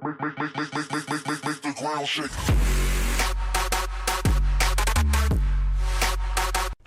Make the ground shake.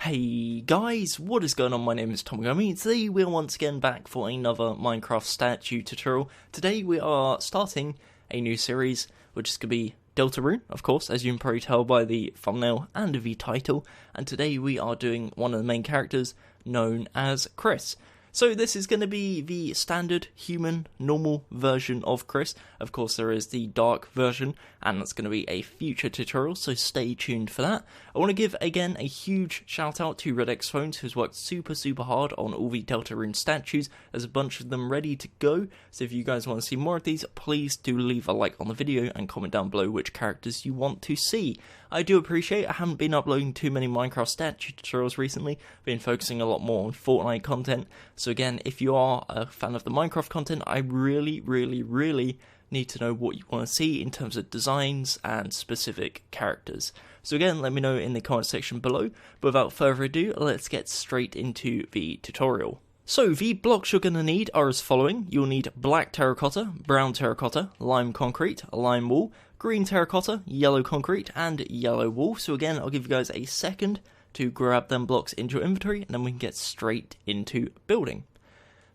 Hey guys, what is going on? My name is Gummy. Today we are once again back for another Minecraft statue tutorial. Today we are starting a new series, which is going to be Deltarune, of course, as you can probably tell by the thumbnail and the title. And today we are doing one of the main characters, known as Kris. So this is going to be the standard human normal version of Kris. Of course there is the dark version, and that's going to be a future tutorial, so stay tuned for that. I want to give again a huge shout out to RedXPhones, who's worked super hard on all the Deltarune statues. There's a bunch of them ready to go, so if you guys want to see more of these, please do leave a like on the video and comment down below which characters you want to see. I do appreciate I haven't been uploading too many Minecraft statue tutorials recently. I've been focusing a lot more on Fortnite content. So again, if you are a fan of the Minecraft content, I really need to know what you want to see in terms of designs and specific characters. So again, let me know in the comment section below. But without further ado, let's get straight into the tutorial. So the blocks you're going to need are as following. You'll need black terracotta, brown terracotta, lime concrete, lime wool, green terracotta, yellow concrete, and yellow wool. So again, I'll give you guys a second to grab them blocks into your inventory, and then we can get straight into building.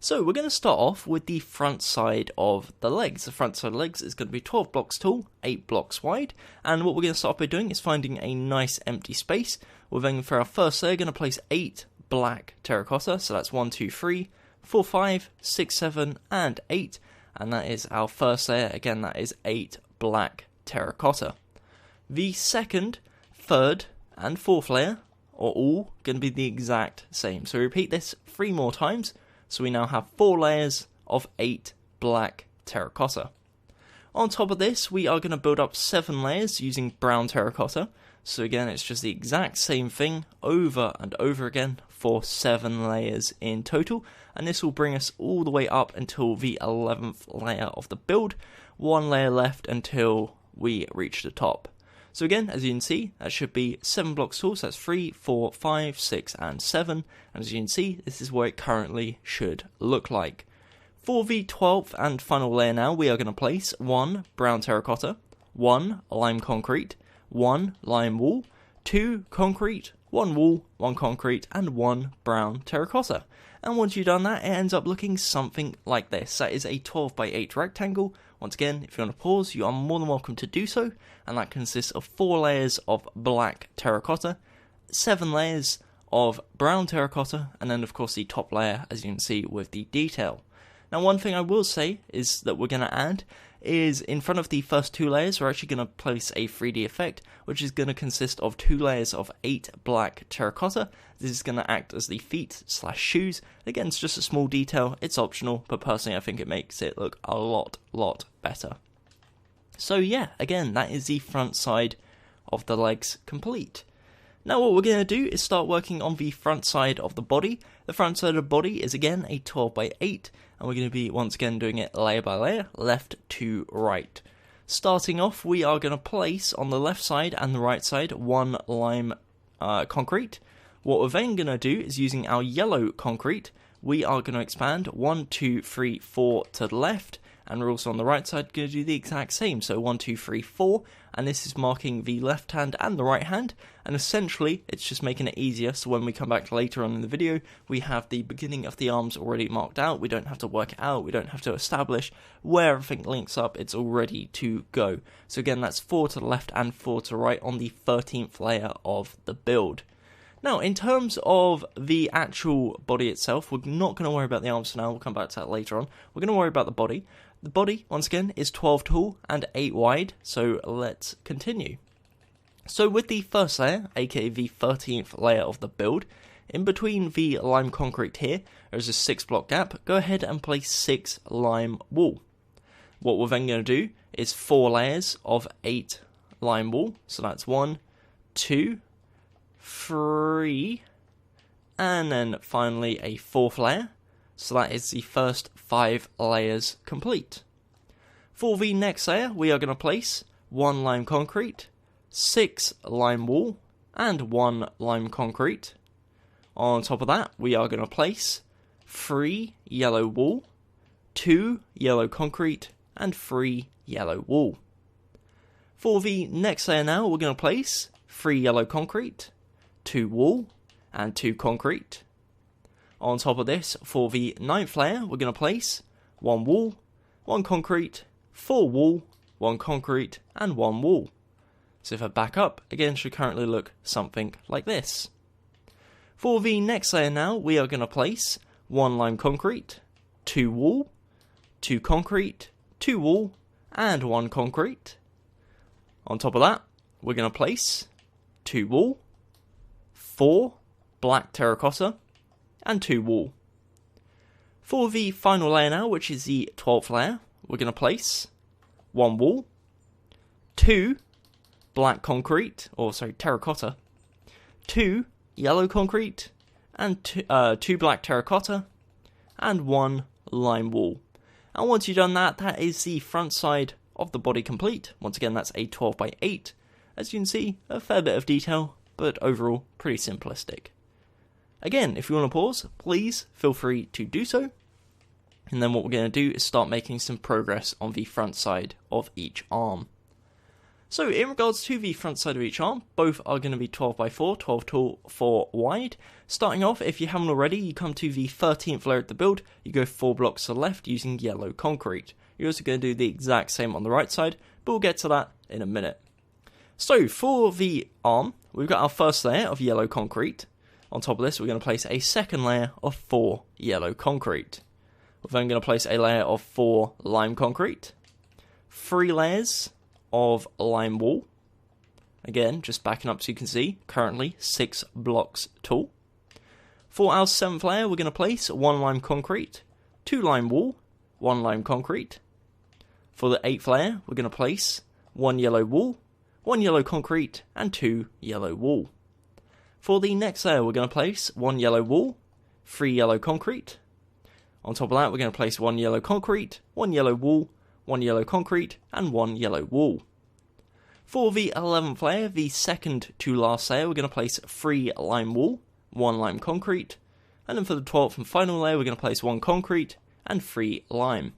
So we're going to start off with the front side of the legs. The front side of the legs is going to be 12 blocks tall, 8 blocks wide, and what we're going to start by doing is finding a nice empty space. We're then, for our first layer, going to place 8 black terracotta, so that's 1, 2, 3, 4, 5, 6, 7, and 8, and that is our first layer. Again, that is 8 black terracotta. The second, third, and fourth layer are all going to be the exact same. So repeat this 3 more times. So we now have 4 layers of 8 black terracotta. On top of this, we are going to build up 7 layers using brown terracotta. So again, it's just the exact same thing over and over again for 7 layers in total. And this will bring us all the way up until the 11th layer of the build. 1 layer left until we reach the top. So again, as you can see, that should be 7 blocks tall, so that's 3, 4, 5, 6, and 7. And as you can see, this is what it currently should look like. For the 12th and final layer now, we are going to place 1 brown terracotta, 1 lime concrete, 1 lime wool, 2 concrete, 1 wool, 1 concrete, and 1 brown terracotta. And once you've done that, it ends up looking something like this. That is a 12 by 8 rectangle. Once again, if you want to pause, you are more than welcome to do so, and that consists of 4 layers of black terracotta, 7 layers of brown terracotta, and then of course the top layer, as you can see, with the detail. Now, one thing I will say is that we're going to add is in front of the first 2 layers, we're actually going to place a 3D effect, which is going to consist of 2 layers of 8 black terracotta. This is going to act as the feet / shoes. Again, it's just a small detail, it's optional, but personally I think it makes it look a lot better. So yeah, again, that is the front side of the legs complete. Now what we're going to do is start working on the front side of the body. The front side of the body is again a 12 by 8, and we're going to be once again doing it layer by layer, left to right. Starting off, we are going to place on the left side and the right side 1 lime concrete. What we're then going to do is, using our yellow concrete, we are going to expand 1, 2, 3, 4 to the left, and we're also on the right side going to do the exact same. So 1, 2, 3, 4, and this is marking the left hand and the right hand, and essentially it's just making it easier, so when we come back later on in the video, we have the beginning of the arms already marked out. We don't have to work it out, we don't have to establish where everything links up, it's all ready to go. So again, that's 4 to the left and 4 to the right on the 13th layer of the build. Now, in terms of the actual body itself, we're not going to worry about the arms for now, we'll come back to that later on. We're going to worry about the body. The body, once again, is 12 tall and 8 wide, so let's continue. So with the first layer, aka the 13th layer of the build, in between the lime concrete here, there's a 6 block gap. Go ahead and place 6 lime wool. What we're then going to do is 4 layers of 8 lime wool, so that's 1, 2, 3, and then finally a 4th layer, so that is the first 5 layers complete. For the next layer, we are going to place 1 lime concrete, 6 lime wool, and 1 lime concrete. On top of that, we are going to place 3 yellow wool, 2 yellow concrete, and 3 yellow wool. For the next layer now, we're going to place 3 yellow concrete, 2 wool, and 2 concrete. On top of this, for the 9th layer, we're going to place 1 wool, 1 concrete, 4 wool, 1 concrete, and 1 wool. So if I back up, again, it should currently look something like this. For the next layer now, we are going to place 1 lime concrete, 2 wool, 2 concrete, 2 wool, and 1 concrete. On top of that, we're going to place 2 wool, 4 black terracotta, and 2 wool. For the final layer now, which is the 12th layer, we're going to place 1 wool, 2 black concrete, terracotta, 2 yellow concrete, and 2 black terracotta, and 1 lime wool. And once you've done that, that is the front side of the body complete. Once again, that's a 12 by 8. As you can see, a fair bit of detail, but overall pretty simplistic. Again, if you want to pause, please feel free to do so. And then what we're going to do is start making some progress on the front side of each arm. So in regards to the front side of each arm, both are going to be 12 by 4, 12 tall, 4 wide. Starting off, if you haven't already, you come to the 13th layer of the build, you go 4 blocks to the left using yellow concrete. You're also going to do the exact same on the right side, but we'll get to that in a minute. So for the arm, we've got our first layer of yellow concrete. On top of this, we're going to place a second layer of 4 yellow concrete. We're then going to place a layer of 4 lime concrete, 3 layers of lime wool. Again, just backing up so you can see, currently 6 blocks tall. For our 7th layer, we're going to place 1 lime concrete, 2 lime wool, 1 lime concrete. For the 8th layer, we're going to place 1 yellow wool, 1 yellow concrete, and 2 yellow wool. For the next layer, we're going to place 1 yellow wool, 3 yellow concrete. On top of that, we're going to place 1 yellow concrete, 1 yellow wool, 1 yellow concrete, and 1 yellow wool. For the 11th layer, the second to last layer, we're going to place 3 lime wool, 1 lime concrete. And then for the 12th and final layer, we're going to place 1 concrete and 3 lime.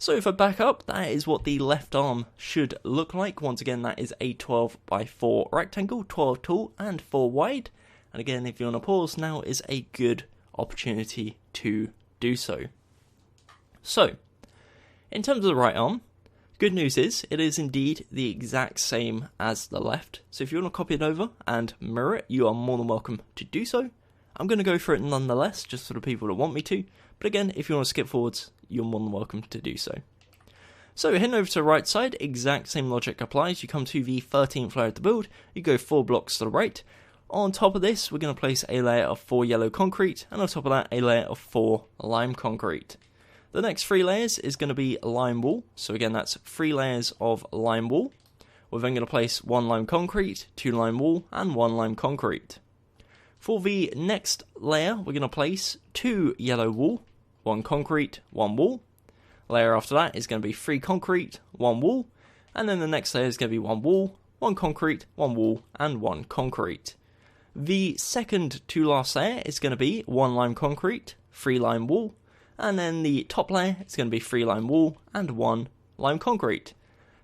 So if I back up, that is what the left arm should look like. Once again, that is a 12 by 4 rectangle, 12 tall and 4 wide. And again, if you want to pause, now is a good opportunity to do so. So, in terms of the right arm, good news is it is indeed the exact same as the left. So if you want to copy it over and mirror it, you are more than welcome to do so. I'm going to go for it nonetheless, just for the people that want me to. But again, if you want to skip forwards, you're more than welcome to do so. So heading over to the right side, exact same logic applies. You come to the 13th layer of the build, you go 4 blocks to the right. On top of this, we're going to place a layer of 4 yellow concrete, and on top of that, a layer of 4 lime concrete. The next 3 layers is going to be lime wool, so again that's 3 layers of lime wool. We're then going to place 1 lime concrete, 2 lime wool, and 1 lime concrete. For the next layer, we're going to place 2 yellow wool, 1 concrete, 1 wool. Layer after that is going to be 3 concrete, 1 wool, and then the next layer is going to be 1 wool, 1 concrete, 1 wool, and 1 concrete. The second to last layer is going to be 1 lime concrete, 3 lime wool, and then the top layer is going to be 3 lime wool and 1 lime concrete.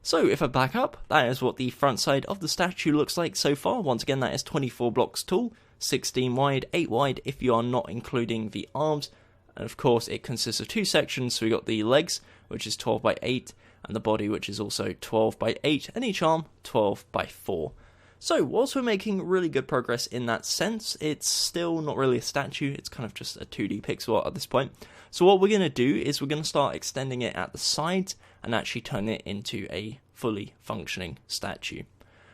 So if I back up, that is what the front side of the statue looks like so far. Once again, that is 24 blocks tall, 16 wide, 8 wide if you are not including the arms. And of course, it consists of 2 sections. So we got the legs, which is 12 by 8, and the body, which is also 12 by 8, and each arm 12 by 4. So, whilst we're making really good progress in that sense, it's still not really a statue, it's kind of just a 2D pixel art at this point. So what we're going to do is we're going to start extending it at the sides and actually turn it into a fully functioning statue.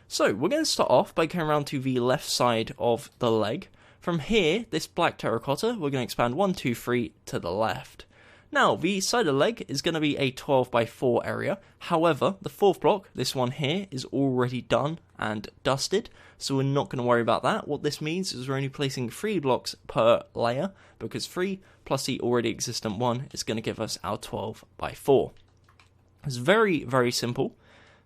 So, we're going to start off by going around to the left side of the leg. From here, this black terracotta, we're going to expand 1, 2, 3 to the left. Now, the side of the leg is going to be a 12 by 4 area. However, the 4th block, this one here, is already done and dusted, so we're not going to worry about that. What this means is we're only placing 3 blocks per layer, because 3 plus the already existent 1 is going to give us our 12 by 4. It's very, very simple.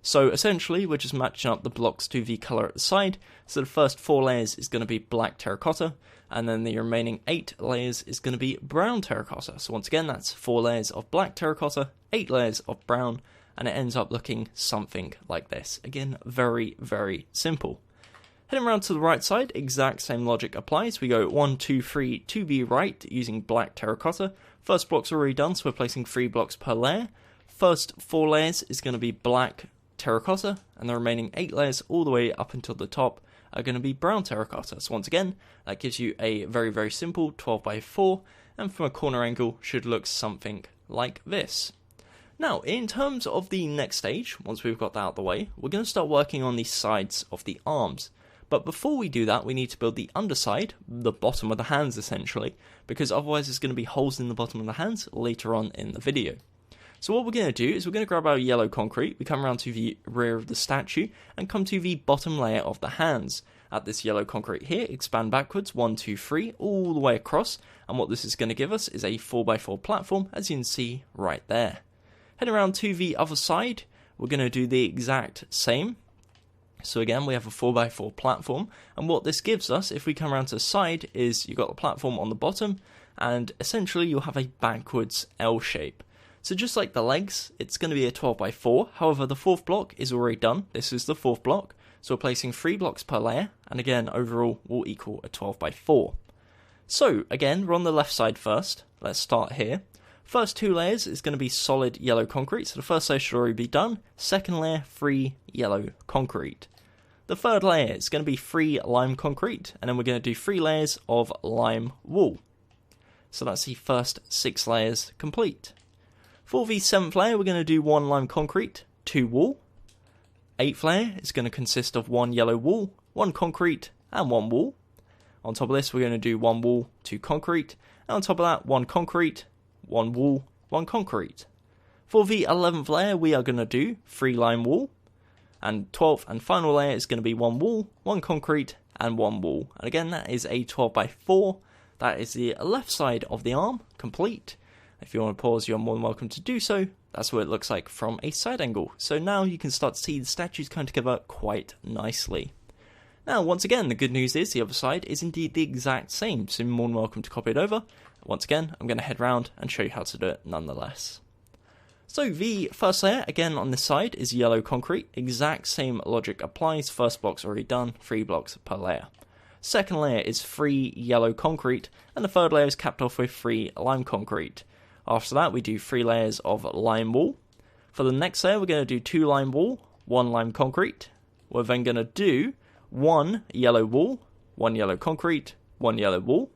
So essentially, we're just matching up the blocks to the colour at the side. So the first 4 layers is going to be black terracotta, and then the remaining 8 layers is going to be brown terracotta. So once again, that's 4 layers of black terracotta, 8 layers of brown, and it ends up looking something like this. Again, very, very simple. Heading around to the right side, exact same logic applies. We go 1, 2, 3 to the right using black terracotta. First block's already done, so we're placing 3 blocks per layer. First 4 layers is going to be black terracotta, and the remaining 8 layers all the way up until the top are going to be brown terracotta. So once again, that gives you a very, very simple 12 by 4, and from a corner angle should look something like this. Now, in terms of the next stage, once we've got that out of the way, we're going to start working on the sides of the arms. But before we do that, we need to build the underside, the bottom of the hands essentially, because otherwise there's going to be holes in the bottom of the hands later on in the video. So what we're going to do is we're going to grab our yellow concrete, we come around to the rear of the statue, and come to the bottom layer of the hands. At this yellow concrete here, expand backwards, 1, 2, 3, all the way across, and what this is going to give us is a 4x4 platform, as you can see right there. Heading around to the other side, we're going to do the exact same. So again, we have a 4x4 platform, and what this gives us, if we come around to the side, is you've got the platform on the bottom, and essentially you'll have a backwards L shape. So just like the legs, it's going to be a 12x4, however the 4th block is already done. This is the 4th block, so we're placing 3 blocks per layer, and again, overall will equal a 12x4. So again, we're on the left side first. Let's start here. First 2 layers is going to be solid yellow concrete, so the first layer should already be done. Second layer, 3 yellow concrete. The third layer is going to be 3 lime concrete, and then we're going to do 3 layers of lime wool. So that's the first 6 layers complete. For the 7th layer, we're going to do 1 lime concrete, 2 wool. 8th layer is going to consist of 1 yellow wool, 1 concrete, and 1 wool. On top of this, we're going to do 1 wool, 2 concrete, and on top of that, 1 concrete, 1 wool, 1 concrete. For the 11th layer, we are going to do 3 lime wool, and 12th and final layer is going to be 1 wool, 1 concrete, and 1 wool. And again, that is a 12x4. That is the left side of the arm, complete. If you want to pause, you're more than welcome to do so. That's what it looks like from a side angle. So now you can start to see the statues come together quite nicely. Now, once again, the good news is the other side is indeed the exact same, so you're more than welcome to copy it over. Once again, I'm going to head round and show you how to do it nonetheless. So the first layer, again on this side, is yellow concrete. Exact same logic applies. First block's already done, 3 blocks per layer. Second layer is 3 yellow concrete, and the third layer is capped off with 3 lime concrete. After that, we do 3 layers of lime wool. For the next layer, we're going to do 2 lime wool, 1 lime concrete. We're then going to do 1 yellow wool, 1 yellow concrete, 1 yellow wool.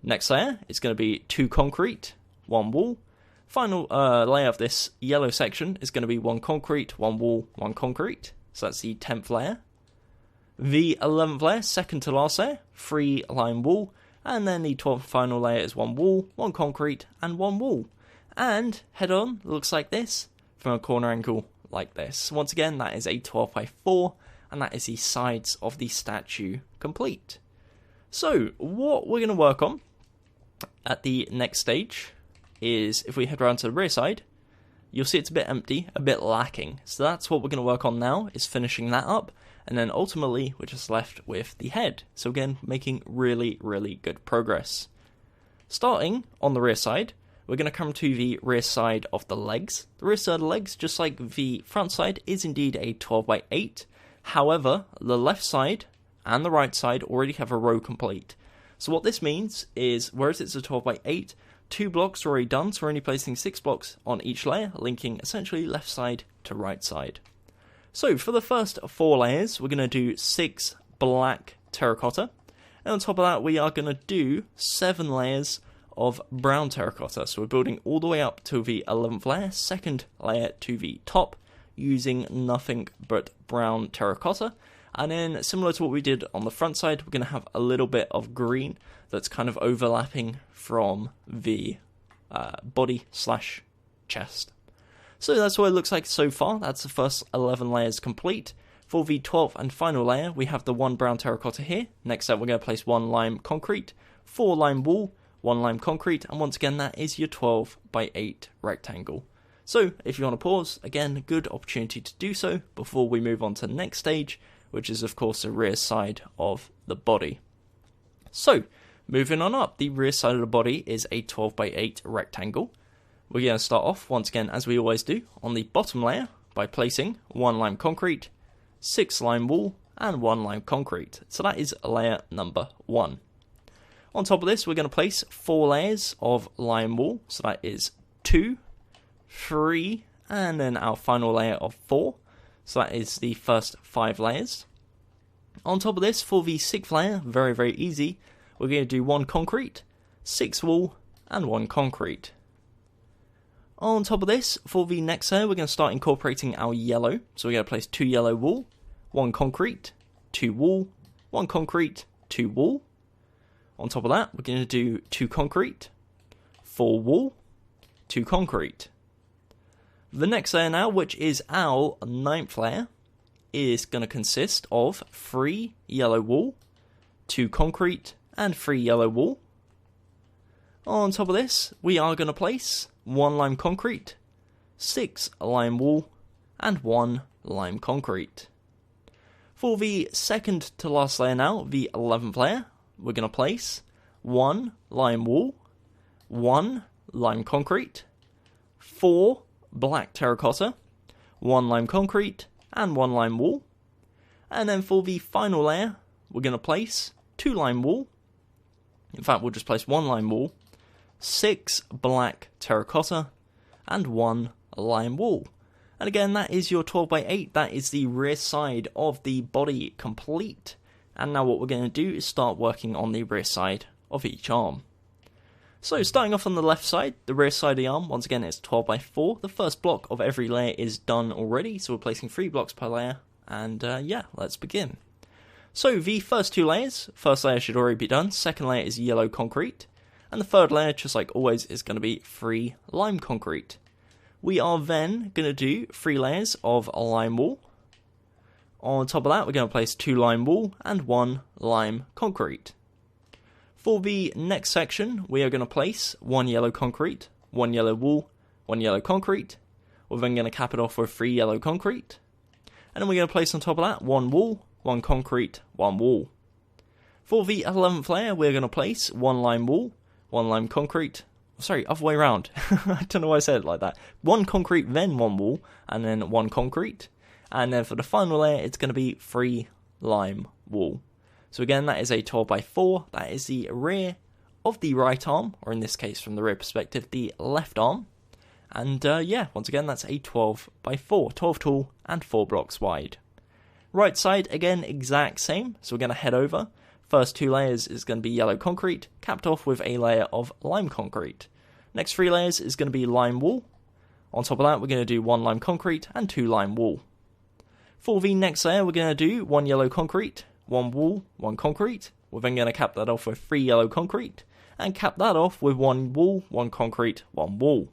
Next layer is going to be 2 concrete, 1 wool. Final layer of this yellow section is going to be 1 concrete, 1 wool, 1 concrete. So that's the 10th layer. The 11th layer, second to last layer, 3 lime wool. And then the 12th final layer is 1 wool, 1 concrete, and 1 wool. And head on, looks like this, from a corner angle like this. Once again, that is a 12x4, and that is the sides of the statue complete. So, what we're going to work on at the next stage is, if we head around to the rear side, you'll see it's a bit empty, a bit lacking. So that's what we're going to work on now, is finishing that up. And then ultimately, we're just left with the head. So again, making really, really good progress. Starting on the rear side, we're going to come to the rear side of the legs. The rear side of the legs, just like the front side, is indeed a 12x8. However, the left side and the right side already have a row complete. So what this means is, whereas it's a 12x8, 2 blocks are already done, so we're only placing 6 blocks on each layer, linking essentially left side to right side. So for the first 4 layers, we're going to do 6 black terracotta, and on top of that we are going to do 7 layers of brown terracotta. So we're building all the way up to the 11th layer, second layer to the top, using nothing but brown terracotta. And then, similar to what we did on the front side, we're going to have a little bit of green that's kind of overlapping from the body / chest. So that's what it looks like so far. That's the first 11 layers complete. For the 12th and final layer, we have the 1 brown terracotta here. Next up, we're going to place 1 lime concrete, 4 lime wool, 1 lime concrete, and once again, that is your 12x8 rectangle. So, if you want to pause, again, a good opportunity to do so before we move on to the next stage, which is, of course, the rear side of the body. So, moving on up, the rear side of the body is a 12x8 rectangle. we're going to start off, once again, as we always do, on the bottom layer by placing 1 lime concrete, 6 lime wool, and 1 lime concrete. So that is layer number 1. On top of this, we're going to place 4 layers of lime wool. So that is 2, 3, and then our final layer of 4. So that is the first 5 layers. On top of this, for the 6th layer, very, very easy, we're going to do 1 concrete, 6 wool, and 1 concrete. On top of this, for the next layer, we're going to start incorporating our yellow. So we're going to place 2 yellow wool, 1 concrete, 2 wool, 1 concrete, 2 wool. On top of that, we're going to do 2 concrete, 4 wool, 2 concrete. The next layer now, which is our 9th layer, is going to consist of 3 yellow wool, 2 concrete, and 3 yellow wool. On top of this, we are going to place 1 lime concrete, 6 lime wool, and 1 lime concrete. For the second to last layer now, the 11th layer, we're going to place 1 lime wool, 1 lime concrete, 4 black terracotta, 1 lime concrete, and 1 lime wool. And then for the final layer, we're going to place 2 lime wool. In fact, we'll just place 1 lime wool, 6 black terracotta, and 1 lime wool. And again, that is your 12 by 8. That is the rear side of the body complete. And now what we're going to do is start working on the rear side of each arm. So starting off on the left side, the rear side of the arm, once again it's 12 by 4. The first block of every layer is done already, so we're placing 3 blocks per layer. And yeah, let's begin. So the first 2 layers, first layer should already be done, second layer is yellow concrete. And the third layer, just like always, is going to be 3 lime concrete. We are then going to do 3 layers of lime wool. On top of that, we're going to place 2 lime wool and 1 lime concrete. For the next section, we are going to place 1 yellow concrete, 1 yellow wool, 1 yellow concrete. We're then going to cap it off with 3 yellow concrete. And then we're going to place on top of that 1 wool, 1 concrete, 1 wool. For the 11th layer, we're going to place 1 lime wool, 1 lime concrete. Sorry, other way around. I don't know why I said it like that. 1 concrete, then 1 wool, and then 1 concrete. And then for the final layer, it's going to be 3 lime wool. So again, that is a 12 by 4. That is the rear of the right arm, or in this case, from the rear perspective, the left arm. And yeah, once again, that's a 12 by 4. 12 tall and 4 blocks wide. Right side, again, exact same. So we're going to head over. First 2 layers is going to be yellow concrete, capped off with a layer of lime concrete. Next 3 layers is going to be lime wool. On top of that, we're going to do 1 lime concrete and 2 lime wool. For the next layer, we're going to do 1 yellow concrete, 1 wool, 1 concrete. We're then going to cap that off with 3 yellow concrete, and cap that off with 1 wool, 1 concrete, 1 wool.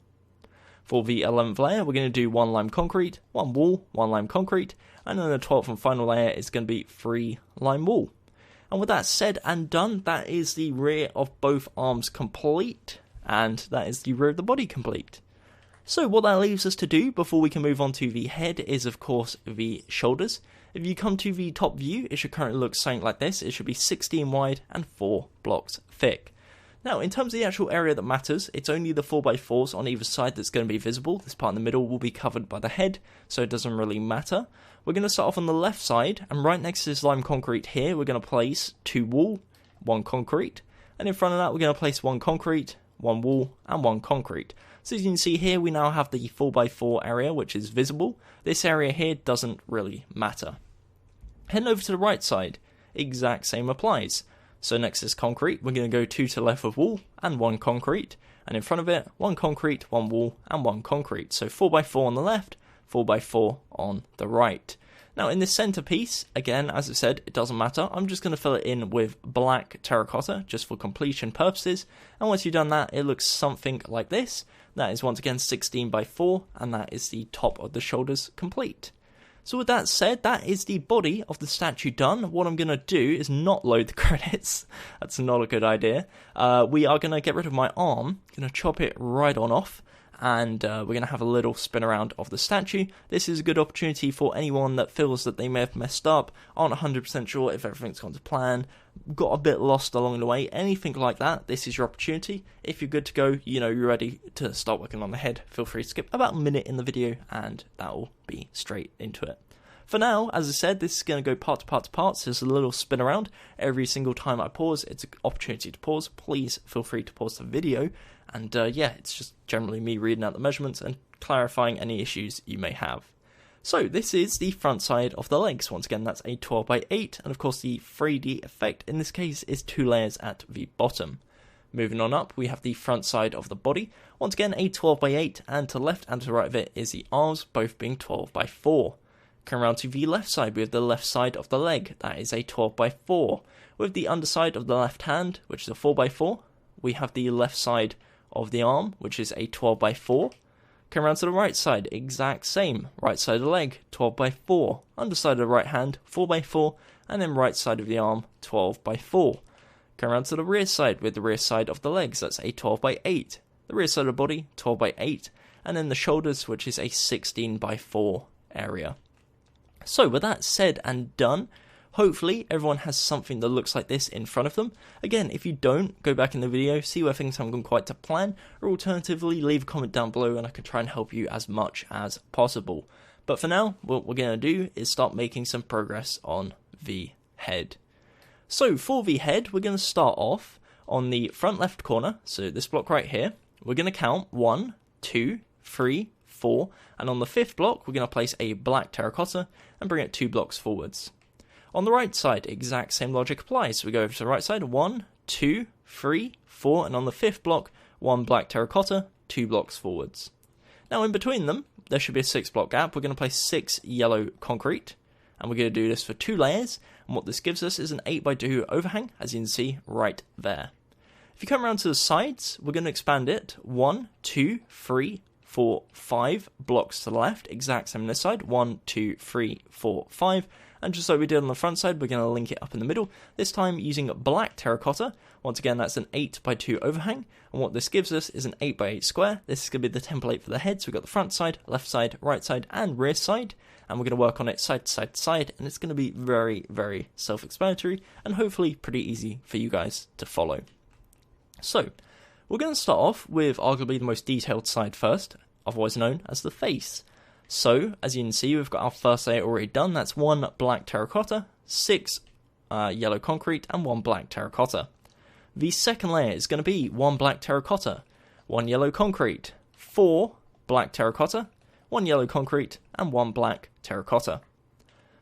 For the 11th layer, we're going to do 1 lime concrete, 1 wool, 1 lime concrete, and then the 12th and final layer is going to be 3 lime wool. And with that said and done, that is the rear of both arms complete, and that is the rear of the body complete. So what that leaves us to do before we can move on to the head is, of course, the shoulders. If you come to the top view, it should currently look something like this. It should be 16 wide and 4 blocks thick. Now, in terms of the actual area that matters, it's only the 4x4s on either side that's going to be visible. This part in the middle will be covered by the head, so it doesn't really matter. We're going to start off on the left side, and right next to this lime concrete here, we're going to place 2 wool, 1 concrete, and in front of that, we're going to place 1 concrete, 1 wool, and 1 concrete. So as you can see here, we now have the 4x4 area, which is visible. This area here doesn't really matter. Heading over to the right side, exact same applies. So next is concrete, we're going to go 2 to the left of wool and 1 concrete. And in front of it, 1 concrete, 1 wool, and 1 concrete. So 4x4 on the left, 4x4 on the right. Now in this center piece, again, as I said, it doesn't matter. I'm just going to fill it in with black terracotta, just for completion purposes. And once you've done that, it looks something like this. That is once again 16 by 4, and that is the top of the shoulders complete. So with that said, that is the body of the statue done. What I'm going to do is not load the credits. That's not a good idea. We are going to get rid of my arm, going to chop it right on off, and we're going to have a little spin around of the statue. This is a good opportunity for anyone that feels that they may have messed up, aren't 100% sure if everything's gone to plan, got a bit lost along the way, anything like that, this is your opportunity. If you're good to go, you know you're ready to start working on the head, feel free to skip about a minute in the video and that will be straight into it. For now, as I said, this is going to go part to part to part, so there's a little spin around. Every single time I pause, it's an opportunity to pause. Please feel free to pause the video, and yeah, it's just generally me reading out the measurements and clarifying any issues you may have. So this is the front side of the legs. Once again, that's a 12x8, and of course the 3D effect in this case is 2 layers at the bottom. Moving on up, we have the front side of the body. Once again, a 12x8, and to the left and to the right of it is the arms, both being 12x4. Come around to the left side, we have the left side of the leg, that is a 12x4. With the underside of the left hand, which is a 4x4, we have the left side of the arm, which is a 12x4. Come around to the right side, exact same. Right side of the leg, 12x4. Underside of the right hand, 4x4. And then right side of the arm, 12x4. Come around to the rear side with the rear side of the legs, that's a 12x8. The rear side of the body, 12x8. And then the shoulders, which is a 16x4 area. So with that said and done, hopefully everyone has something that looks like this in front of them. Again, if you don't, go back in the video, see where things haven't gone quite to plan, or alternatively leave a comment down below and I can try and help you as much as possible. But for now, what we're going to do is start making some progress on the head. So for the head, we're going to start off on the front left corner, so this block right here. We're going to count 1, 2, 3, 4, and on the 5th block, we're going to place a black terracotta and bring it 2 blocks forwards. On the right side, exact same logic applies. So we go over to the right side, 1, 2, 3, 4, and on the 5th block, 1 black terracotta, 2 blocks forwards. Now in between them, there should be a 6 block gap. We're going to place 6 yellow concrete, and we're going to do this for 2 layers, and what this gives us is an 8x2 overhang, as you can see right there. If you come around to the sides, we're going to expand it 1, 2, 3, 4, 5 blocks to the left, exact same on this side, 1, 2, 3, 4, 5, and just like we did on the front side, we're going to link it up in the middle, this time using black terracotta. Once again, that's an 8x2 overhang, and what this gives us is an 8x8 square. This is going to be the template for the head, so we've got the front side, left side, right side, and rear side, and we're going to work on it side to side to side, and it's going to be very, very self-explanatory, and hopefully pretty easy for you guys to follow. So, we're going to start off with arguably the most detailed side first, otherwise known as the face. So, as you can see, we've got our first layer already done. That's 1 black terracotta, 6 yellow concrete, and 1 black terracotta. The second layer is going to be 1 black terracotta, 1 yellow concrete, 4 black terracotta, 1 yellow concrete, and 1 black terracotta.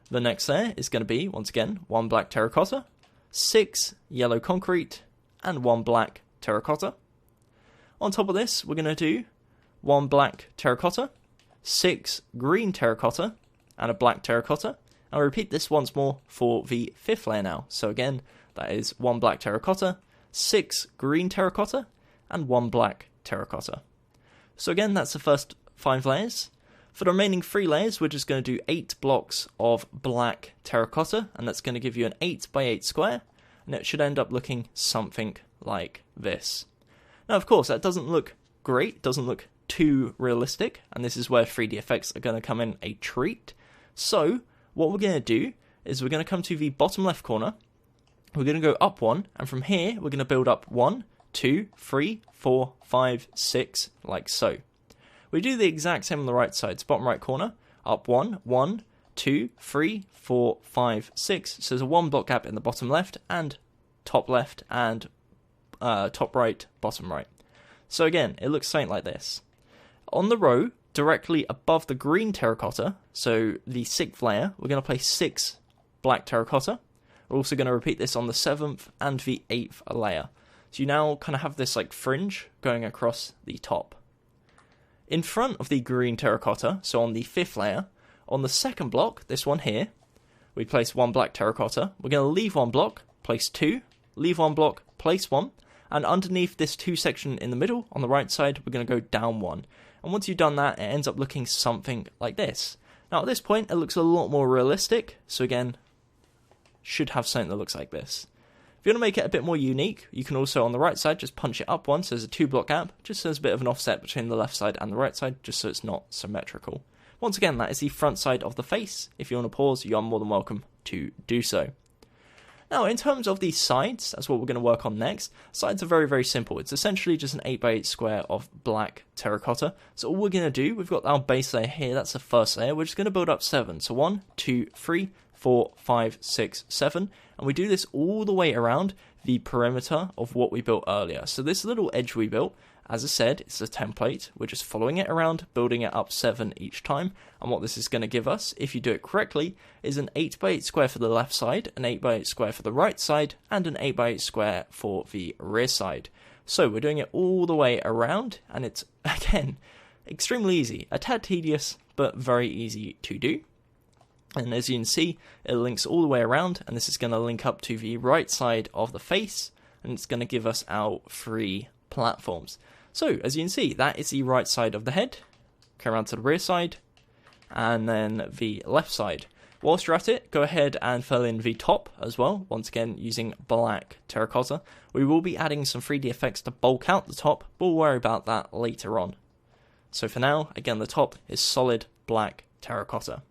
The next layer is going to be, once again, 1 black terracotta, 6 yellow concrete, and 1 black terracotta. On top of this, we're going to do 1 black terracotta, 6 green terracotta, and a black terracotta. I'll repeat this once more for the 5th layer now. So again, that is 1 black terracotta, 6 green terracotta, and 1 black terracotta. So again, that's the first 5 layers. For the remaining 3 layers, we're just going to do 8 blocks of black terracotta, and that's going to give you an 8x8 square, and it should end up looking something like this. Now, of course, that doesn't look great, doesn't look too realistic, and this is where 3D effects are going to come in a treat. So what we're going to do is we're going to come to the bottom left corner, we're going to go up 1, and from here we're going to build up 1, 2, 3, 4, 5, 6, like so. We do the exact same on the right side, so bottom right corner, up 1, 1, 2, 3, 4, 5, 6, so there's a 1 block gap in the bottom left, and top left, and top right, bottom right. So again, it looks something like this. On the row, directly above the green terracotta, so the 6th layer, we're going to place 6 black terracotta. We're also going to repeat this on the 7th and the 8th layer. So you now kind of have this like fringe going across the top. In front of the green terracotta, so on the 5th layer, on the 2nd block, this one here, we place 1 black terracotta. We're going to leave 1 block, place 2, leave 1 block, place 1, and underneath this 2 section in the middle, on the right side, we're going to go down 1. And once you've done that, it ends up looking something like this. Now at this point, it looks a lot more realistic, so again, should have something that looks like this. If you want to make it a bit more unique, you can also on the right side just punch it up 1, so there's a 2 block gap, just so there's a bit of an offset between the left side and the right side, just so it's not symmetrical. Once again, that is the front side of the face. If you want to pause, you are more than welcome to do so. Now, in terms of the sides, that's what we're going to work on next. Sides are very, very simple. It's essentially just an 8x8 square of black terracotta. So all we're going to do, we've got our base layer here, that's the first layer. We're just going to build up 7. So 1, 2, 3, 4, 5, 6, 7. And we do this all the way around the perimeter of what we built earlier. So this little edge we built, as I said, it's a template. We're just following it around, building it up 7 each time. And what this is going to give us, if you do it correctly, is an 8x8 square for the left side, an 8x8 square for the right side, and an 8x8 square for the rear side. So we're doing it all the way around, and it's, again, extremely easy. A tad tedious, but very easy to do. And as you can see, it links all the way around, and this is going to link up to the right side of the face, and it's going to give us our 3 platforms. So, as you can see, that is the right side of the head. Come around to the rear side, and then the left side. Whilst you're at it, go ahead and fill in the top as well, once again using black terracotta. We will be adding some 3D effects to bulk out the top, but we'll worry about that later on. So for now, again, the top is solid black terracotta.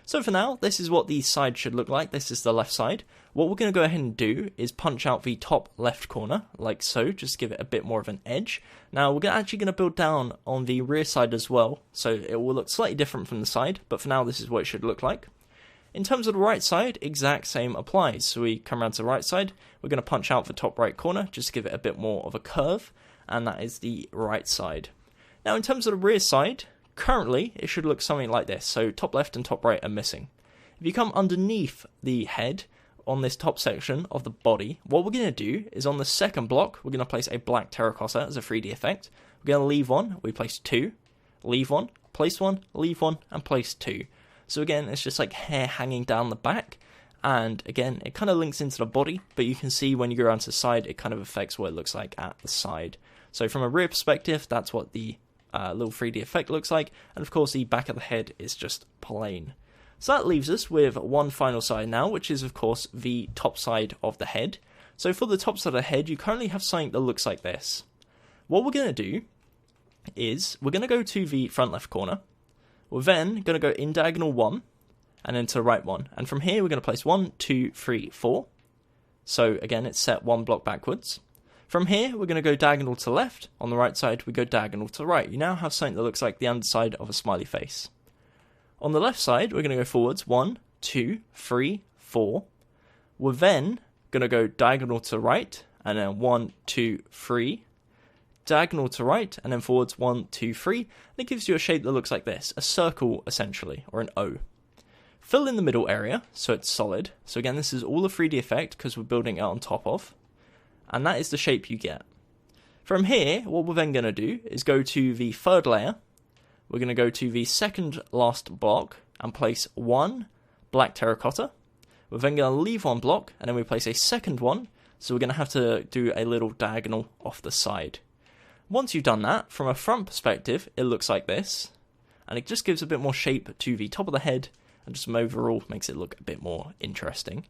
So for now, this is what the side should look like. This is the left side. What we're going to go ahead and do is punch out the top left corner, like so, just give it a bit more of an edge. Now, we're actually going to build down on the rear side as well, so it will look slightly different from the side, but for now, this is what it should look like. In terms of the right side, exact same applies. So we come around to the right side, we're going to punch out the top right corner, just to give it a bit more of a curve, and that is the right side. Now, in terms of the rear side, currently, it should look something like this. So top left and top right are missing. If you come underneath the head on this top section of the body, what we're going to do is on the second block, we're going to place a black terracotta as a 3D effect. We're going to leave 1, we place 2, leave 1, place 1, leave 1, and place 2. So again, it's just like hair hanging down the back. And again, it kind of links into the body, but you can see when you go around to the side, it kind of affects what it looks like at the side. So from a rear perspective, that's what the little 3D effect looks like, and of course the back of the head is just plain. So that leaves us with one final side now, which is of course the top side of the head. So for the top side of the head, you currently have something that looks like this. What we're going to do is we're going to go to the front left corner. We're then going to go in diagonal 1 and then to the right 1, and from here we're going to place 1, 2, 3, 4. So again, it's set 1 block backwards. From here, we're going to go diagonal to the left. On the right side, we go diagonal to the right. You now have something that looks like the underside of a smiley face. On the left side, we're going to go forwards. 1, 2, 3, 4. We're then going to go diagonal to the right, and then 1, 2, 3. Diagonal to right, and then forwards 1, 2, 3. And it gives you a shape that looks like this. A circle, essentially, or an O. Fill in the middle area, so it's solid. So again, this is all a 3D effect, because we're building it on top of. And that is the shape you get. From here, what we're then going to do is go to the third layer. We're going to go to the second last block and place 1 black terracotta. We're then going to leave 1 block, and then we place a second one. So we're going to have to do a little diagonal off the side. Once you've done that, from a front perspective, it looks like this. And it just gives a bit more shape to the top of the head, and just overall makes it look a bit more interesting.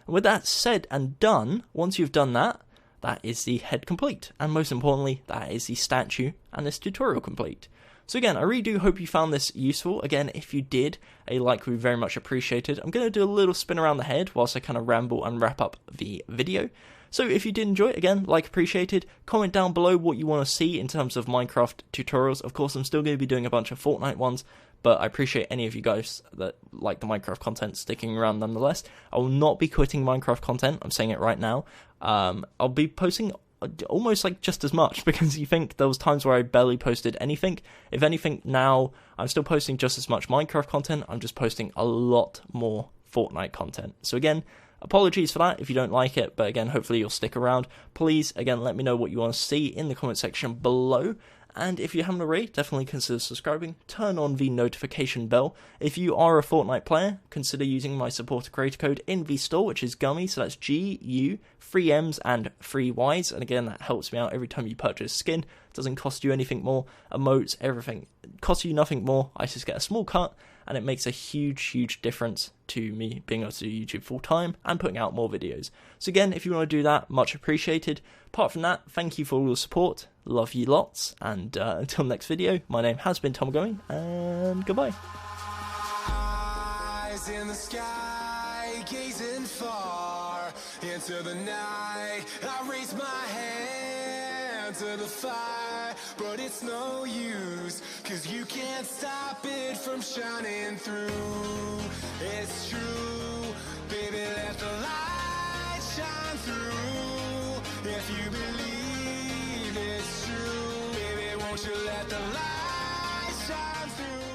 And with that said and done, once you've done that, that is the head complete. And most importantly, that is the statue and this tutorial complete. So again, I really do hope you found this useful. Again, if you did, a like would be very much appreciated. I'm going to do a little spin around the head whilst I kind of ramble and wrap up the video. So if you did enjoy it, again, like appreciated. Comment down below what you want to see in terms of Minecraft tutorials. Of course, I'm still going to be doing a bunch of Fortnite ones, but I appreciate any of you guys that like the Minecraft content sticking around nonetheless. I will not be quitting Minecraft content, I'm saying it right now. I'll be posting almost like just as much, because you think there was times where I barely posted anything. If anything, now I'm still posting just as much Minecraft content, I'm just posting a lot more Fortnite content. So again, apologies for that if you don't like it, but again, hopefully you'll stick around. Please, again, let me know what you want to see in the comment section below. And if you haven't already, definitely consider subscribing. Turn on the notification bell. If you are a Fortnite player, consider using my supporter creator code in the store, which is Gummy. So that's GU, 3 M's and 3 Y's. And again, that helps me out every time you purchase skin. It doesn't cost you anything more. Emotes, everything. It costs you nothing more. I just get a small cut, and it makes a huge, huge difference to me being able to do YouTube full time and putting out more videos. So again, if you want to do that, much appreciated. Apart from that, thank you for all the support. Love you lots. And until next video, my name has been Gummy, and goodbye. Eyes in the sky, gazing far. far into the night. I raise my hand to the fire, but it's no use, 'cause you can't stop it from shining through. It's true, baby, let the light shine through. If you believe it's true, baby, won't you let the light shine through?